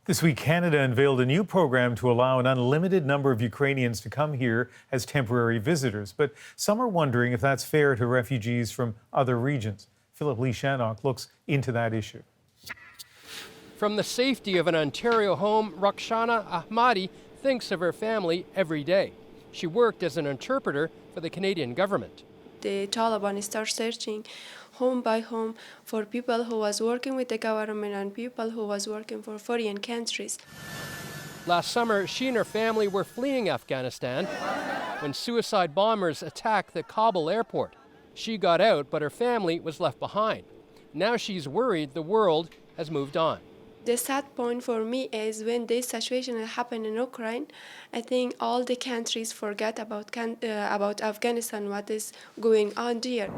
This week, Canada unveiled a new program to allow an unlimited number of Ukrainians to come here as temporary visitors. But some are wondering if that's fair to refugees from other regions. Lee-Shanok looks into that issue. From the safety of an Ontario home, Roxana Ahmadi thinks of her family every day. She worked as an interpreter for the Canadian government. The Taliban start searching home by home for people who was working with the government and people who was working for foreign countries. Last summer, she and her family were fleeing Afghanistan when suicide bombers attacked the Kabul airport. She got out, but her family was left behind. Now she's worried the world has moved on. The sad point for me is when this situation happened in Ukraine, I think all the countries forget about Afghanistan, what is going on there.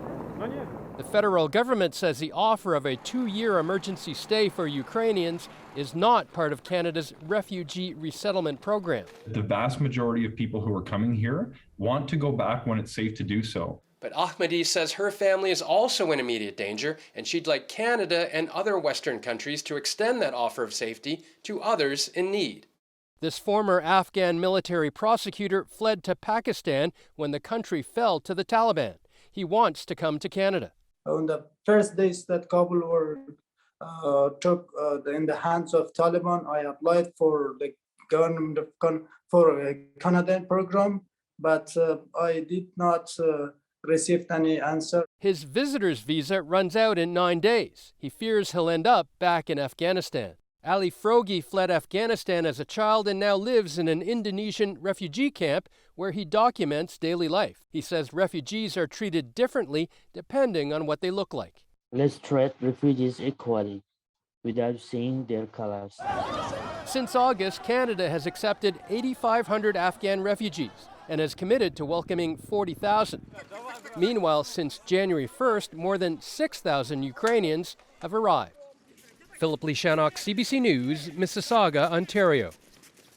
The federal government says the offer of a 2-year emergency stay for Ukrainians is not part of Canada's refugee resettlement program. The vast majority of people who are coming here want to go back when it's safe to do so. But Ahmadi says her family is also in immediate danger, and she'd like Canada and other Western countries to extend that offer of safety to others in need. This former Afghan military prosecutor fled to Pakistan when the country fell to the Taliban. He wants to come to Canada. On the first days that Kabul were took in the hands of Taliban, I applied for the government for a Canadian program, but I did not received any answer. His visitor's visa runs out in 9 days. He fears he'll end up back in Afghanistan. Ali Frogi fled Afghanistan as a child and now lives in an Indonesian refugee camp where he documents daily life. He says refugees are treated differently depending on what they look like. Let's treat refugees equally without seeing their colors. Since August, Canada has accepted 8,500 Afghan refugees and has committed to welcoming 40,000. Meanwhile, since January 1st, more than 6,000 Ukrainians have arrived. Lee-Shanok, CBC News, Mississauga, Ontario.